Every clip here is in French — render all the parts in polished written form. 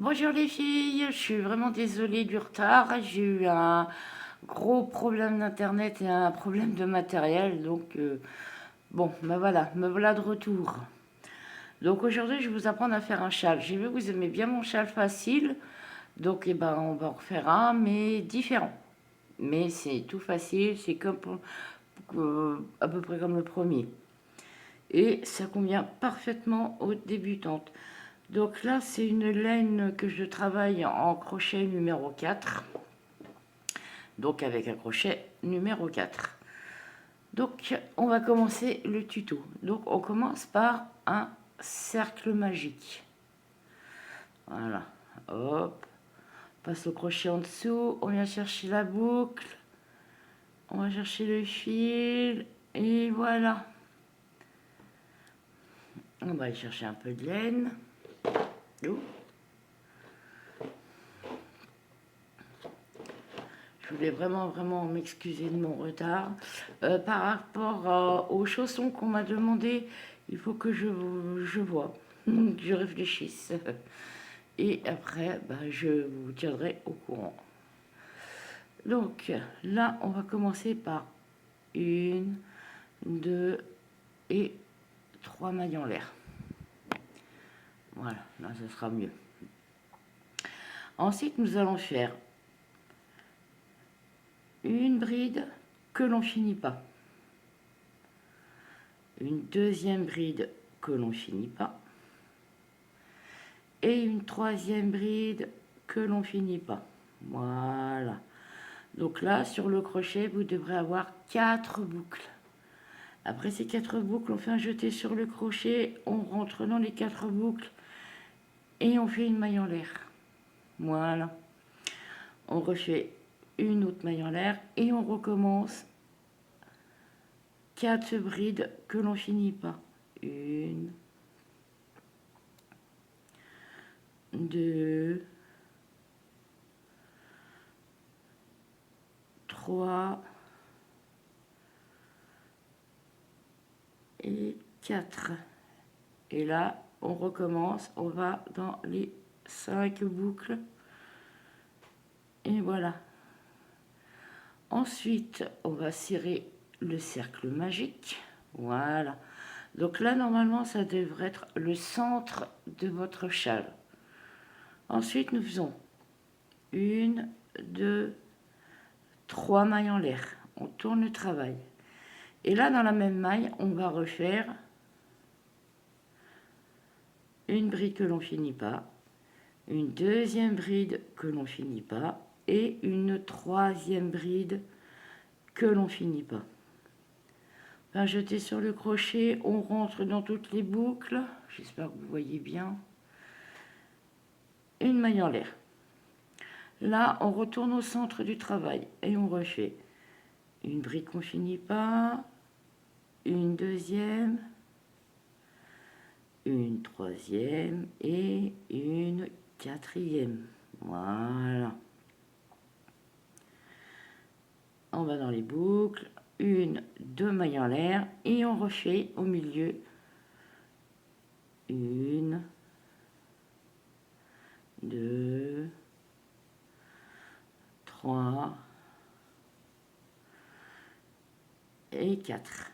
Bonjour les filles, je suis vraiment désolée du retard. J'ai eu un gros problème d'internet et un problème de matériel. Donc, bon, me voilà de retour. Donc aujourd'hui, je vais vous apprendre à faire un châle. J'ai vu que vous aimez bien mon châle facile. Donc, on va en refaire un, mais différent. Mais c'est tout facile, c'est à peu près comme le premier. Et ça convient parfaitement aux débutantes. Donc là, c'est une laine que je travaille en crochet numéro 4. Donc avec un crochet numéro 4. Donc on va commencer le tuto. Donc on commence par un cercle magique. Voilà. Hop. On passe le crochet en dessous. On vient chercher la boucle. On va chercher le fil. Et voilà. On va aller chercher un peu de laine. Ouh. Je voulais vraiment m'excuser de mon retard. Par rapport aux chaussons qu'on m'a demandé, il faut que je vois, que je réfléchisse. Et après, je vous tiendrai au courant. Donc là, on va commencer par une, deux et trois mailles en l'air. Voilà, là, ça sera mieux. Ensuite, nous allons faire une bride que l'on finit pas. Une deuxième bride que l'on finit pas. Et une troisième bride que l'on finit pas. Voilà. Donc là, sur le crochet, vous devrez avoir 4 boucles. Après ces 4 boucles, on fait un jeté sur le crochet, on rentre dans les 4 boucles et on fait une maille en l'air. Voilà. On refait une autre maille en l'air et on recommence 4 brides que l'on finit pas. Une, deux, trois et 4. Et là, on recommence, on va dans les 5 boucles. Et voilà. Ensuite, on va serrer le cercle magique. Voilà. Donc là, normalement, ça devrait être le centre de votre châle. Ensuite, nous faisons une, deux, trois mailles en l'air. On tourne le travail. Et là, dans la même maille, on va refaire une bride que l'on finit pas, une deuxième bride que l'on finit pas et une troisième bride que l'on finit pas. Un jeté sur le crochet, on rentre dans toutes les boucles. J'espère que vous voyez bien. Une maille en l'air. Là, on retourne au centre du travail et on refait une bride qu'on finit pas, une deuxième, une troisième et une quatrième. Voilà. On va dans les boucles, une, deux mailles en l'air et on refait au milieu une, deux, trois et 4.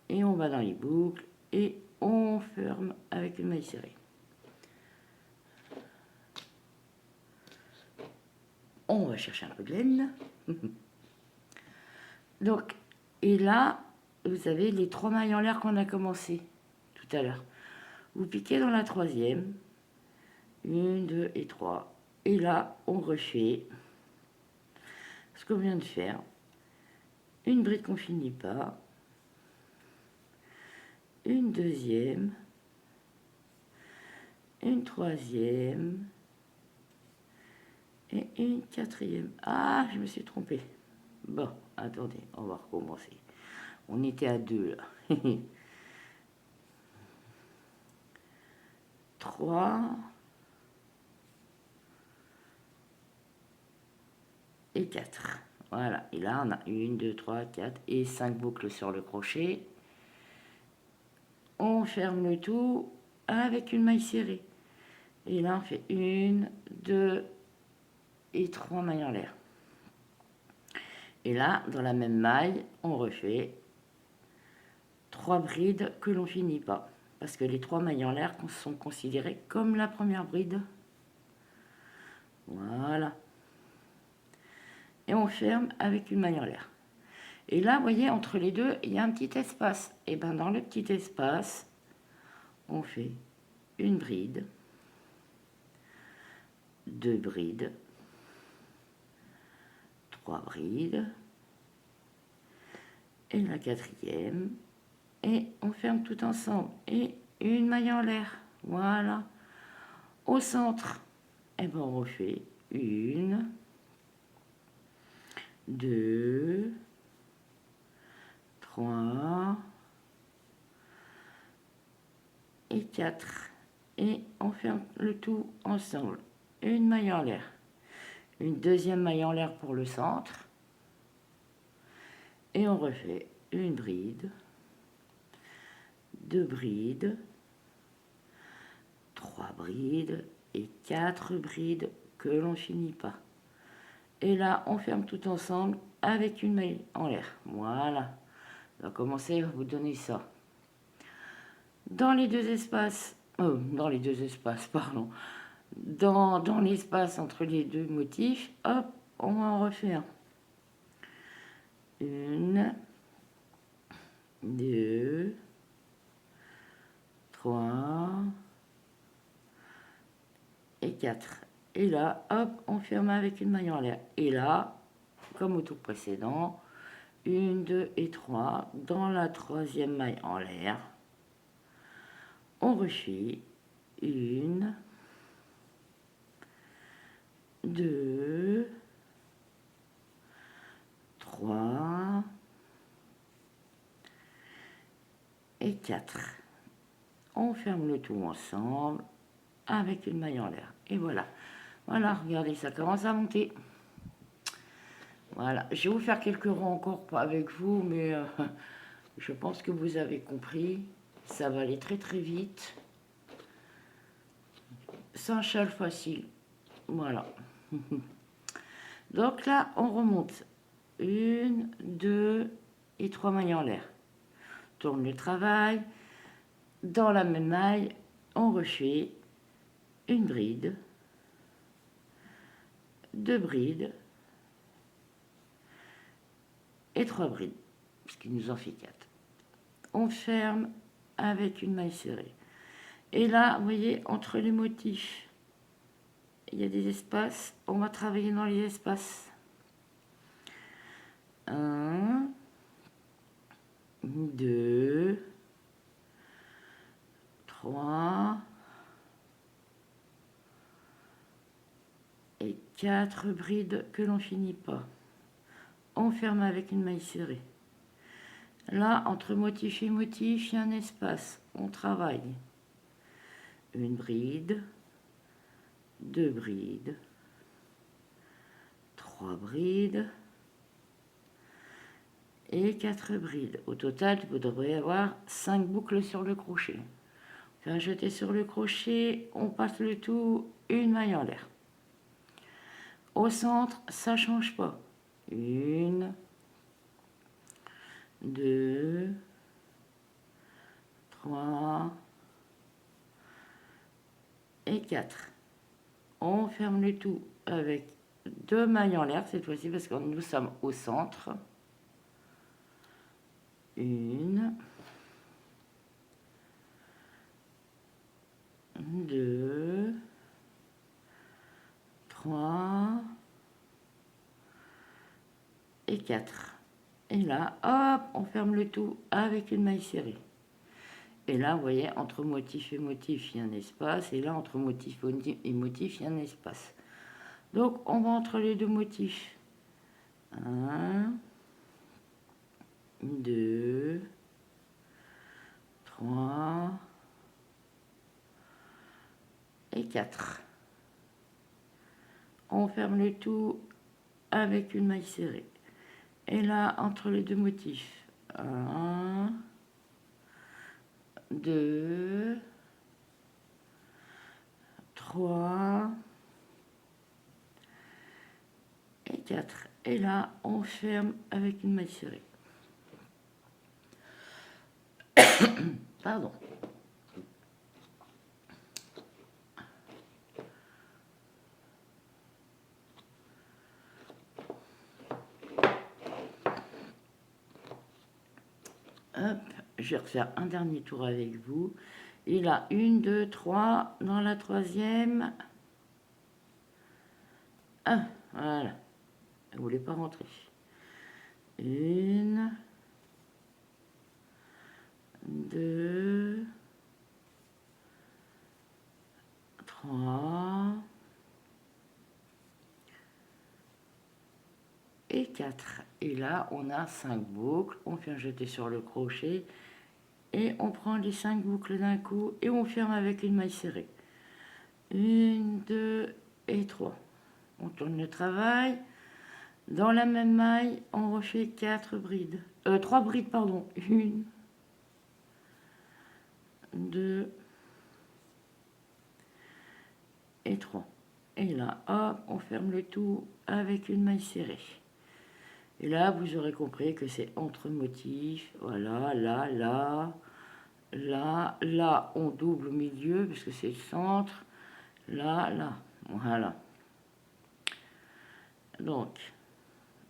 Et on va dans les boucles et on ferme avec une maille serrée. On va chercher un peu de laine. Donc, et là, vous avez les 3 mailles en l'air qu'on a commencé tout à l'heure. Vous piquez dans la troisième. 1, 2 et 3. Et là, on refait ce qu'on vient de faire. Une bride qu'on finit pas. Une deuxième. Une troisième. Et une quatrième. Ah, je me suis trompée. Bon, attendez, on va recommencer. On était à 2 là. 3 et 4. Voilà, et là on a 1, 2, 3, 4 et 5 boucles sur le crochet. On ferme le tout avec une maille serrée. Et là, on fait 1, 2 et 3 mailles en l'air. Et là, dans la même maille, on refait 3 brides que l'on finit pas. Parce que les 3 mailles en l'air sont considérées comme la première bride. Voilà. Et on ferme avec une maille en l'air. Et là, vous voyez, entre les deux, il y a un petit espace. Et bien, dans le petit espace, on fait une bride, 2 brides, 3 brides, et la quatrième, et on ferme tout ensemble, et une maille en l'air, voilà. Au centre, et ben on refait 1, 2, 3 et 4, et on ferme le tout ensemble, une maille en l'air, une deuxième maille en l'air pour le centre, et on refait une bride, 2 brides, 3 brides et 4 brides que l'on finit pas. Et là, on ferme tout ensemble avec une maille en l'air. Voilà. On va commencer à vous donner ça. Dans les deux espaces, pardon. Dans l'espace entre les deux motifs, hop, on va en refaire. 1, 2, 3 et 4. Et là, hop, on ferme avec une maille en l'air. Et là, comme au tour précédent, 1, 2 et 3. Dans la troisième maille en l'air, on refait 1, 2, 3 et 4. On ferme le tout ensemble avec une maille en l'air. Et voilà. Voilà, regardez, ça commence à monter. Voilà, je vais vous faire quelques rangs encore pas avec vous, mais je pense que vous avez compris. Ça va aller très très vite. C'est un châle facile. Voilà. Donc là, on remonte. 1, 2 et 3 mailles en l'air. Tourne le travail. Dans la même maille, on refait une bride, 2 brides et 3 brides, puisqu'il nous en fait 4. On ferme avec une maille serrée. Et là, vous voyez, entre les motifs, il y a des espaces. On va travailler dans les espaces. 1, 2, 3 et 4 brides que l'on finit pas. On ferme avec une maille serrée. Là, entre motif et motif, il y a un espace. On travaille. Une bride, 2 brides, 3 brides et 4 brides. Au total, vous devriez avoir 5 boucles sur le crochet. On fait un jeté sur le crochet, on passe le tout, une maille en l'air. Au centre, ça ne change pas. 1, 2, 3 et 4. On ferme le tout avec 2 mailles en l'air cette fois-ci parce que nous sommes au centre. 1, 2, 3 et 4. Et là, hop, on ferme le tout avec une maille serrée. Et là, vous voyez, entre motif et motif, il y a un espace. Et là, entre motif et motif, il y a un espace. Donc, on va entre les deux motifs. 1, 2, 3 et 4. On ferme le tout avec une maille serrée. Et là, entre les deux motifs, 1, 2, 3 et 4. Et là, on ferme avec une maille serrée. Pardon. Hop, je vais refaire un dernier tour avec vous. Et là, 1, 2, 3, dans la troisième. 1, voilà. Elle ne voulait pas rentrer. 1, 2, 3 et 4. Et là, on a 5 boucles. On vient jeter sur le crochet et on prend les 5 boucles d'un coup et on ferme avec une maille serrée. 1, 2 et 3. On tourne le travail. Dans la même maille, on refait 4 brides. 3 brides, pardon. 1, 2 et 3. Et là, hop, on ferme le tout avec une maille serrée. Et là, vous aurez compris que c'est entre motifs. Voilà, là, là, là, là, on double au milieu parce que c'est le centre. Là, là, voilà. Donc,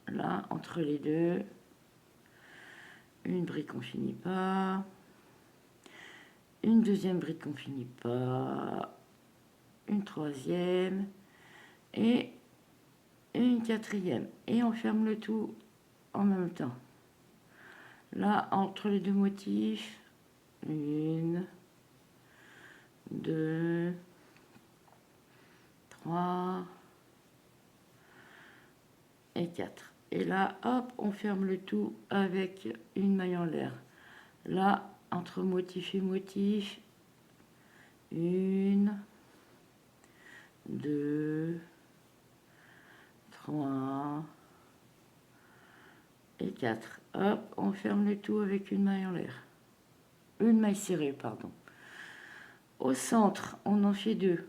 là, entre les deux, une bride qu'on finit pas, une deuxième bride qu'on finit pas, une troisième et une quatrième. Et on ferme le tout en même temps. Là, entre les deux motifs, 1, 2, 3 et 4. Et là, hop, on ferme le tout avec une maille en l'air. Là, entre motif et motif, 1, 2, 3 et 4. Hop, on ferme le tout avec une maille en l'air. Une maille serrée, pardon. Au centre, on en fait 2.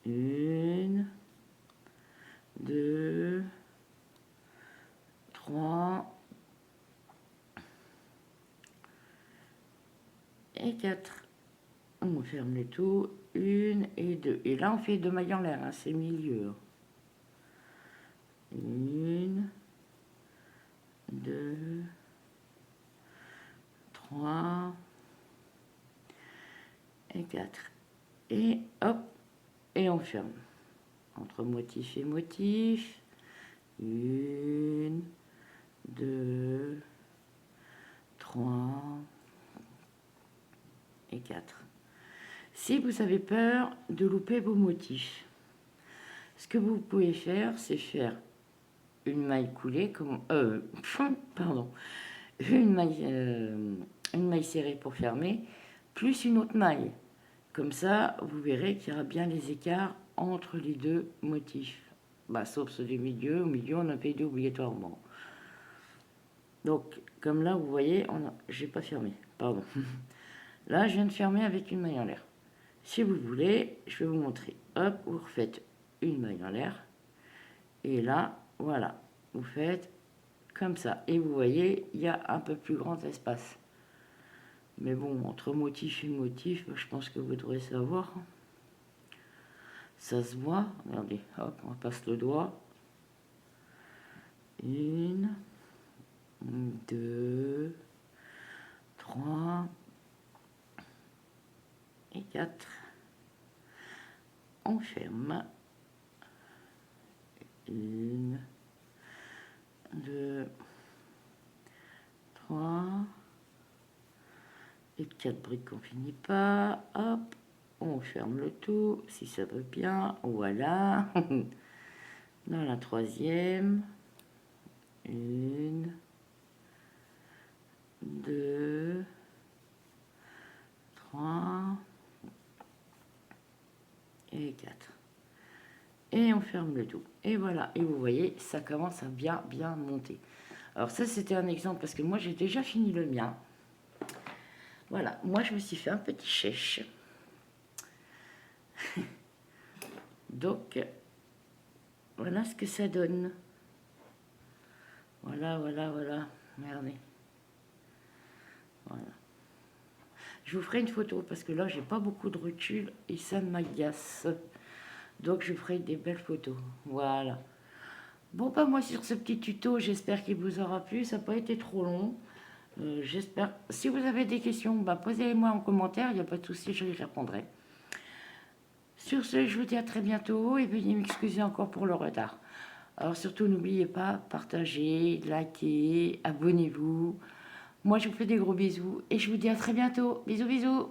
1, 2, 3 et 4. On ferme le tout, 1 et 2. Et là, on fait 2 mailles en l'air, hein, c'est milieu. 1, 2, 3 et 4. Et hop, et on ferme. Entre motif et motif. 1, 2, 3 et 4. Si vous avez peur de louper vos motifs, ce que vous pouvez faire, c'est faire une maille coulée, comme, pardon, une maille serrée pour fermer, plus une autre maille. Comme ça, vous verrez qu'il y aura bien les écarts entre les deux motifs. Bah, sauf ceux du milieu. Au milieu, on a fait 2 obligatoirement. Donc, comme là, vous voyez, j'ai pas fermé. Pardon. Là, je viens de fermer avec une maille en l'air. Si vous voulez, je vais vous montrer. Hop, vous refaites une maille en l'air. Et là, voilà. Vous faites comme ça. Et vous voyez, il y a un peu plus grand espace. Mais bon, entre motif et motif, je pense que vous devrez savoir. Ça se voit. Regardez, hop, on passe le doigt. 1, 2, 3 et 4. On ferme. 1, 2, 3 et 4 briques qu'on finit pas. Hop, on ferme le tout, si ça veut bien. Voilà. Dans la troisième. 1, 2, 3 et 4. Et on ferme le tout. Et voilà. Et vous voyez, ça commence à bien monter. Alors ça, c'était un exemple parce que moi, j'ai déjà fini le mien. Voilà. Moi, je me suis fait un petit chèche. Donc, voilà ce que ça donne. Voilà, voilà, voilà. Regardez. Voilà. Je vous ferai une photo parce que là, j'ai pas beaucoup de recul et ça m'agace. Donc, je ferai des belles photos. Voilà. Bon, bah moi, sur ce petit tuto, j'espère qu'il vous aura plu. Ça n'a pas été trop long. J'espère. Si vous avez des questions, bah, posez-les-moi en commentaire. Il n'y a pas de souci, je y répondrai. Sur ce, je vous dis à très bientôt et veuillez m'excuser encore pour le retard. Alors surtout, n'oubliez pas, partagez, likez, abonnez-vous. Moi, je vous fais des gros bisous et je vous dis à très bientôt. Bisous, bisous.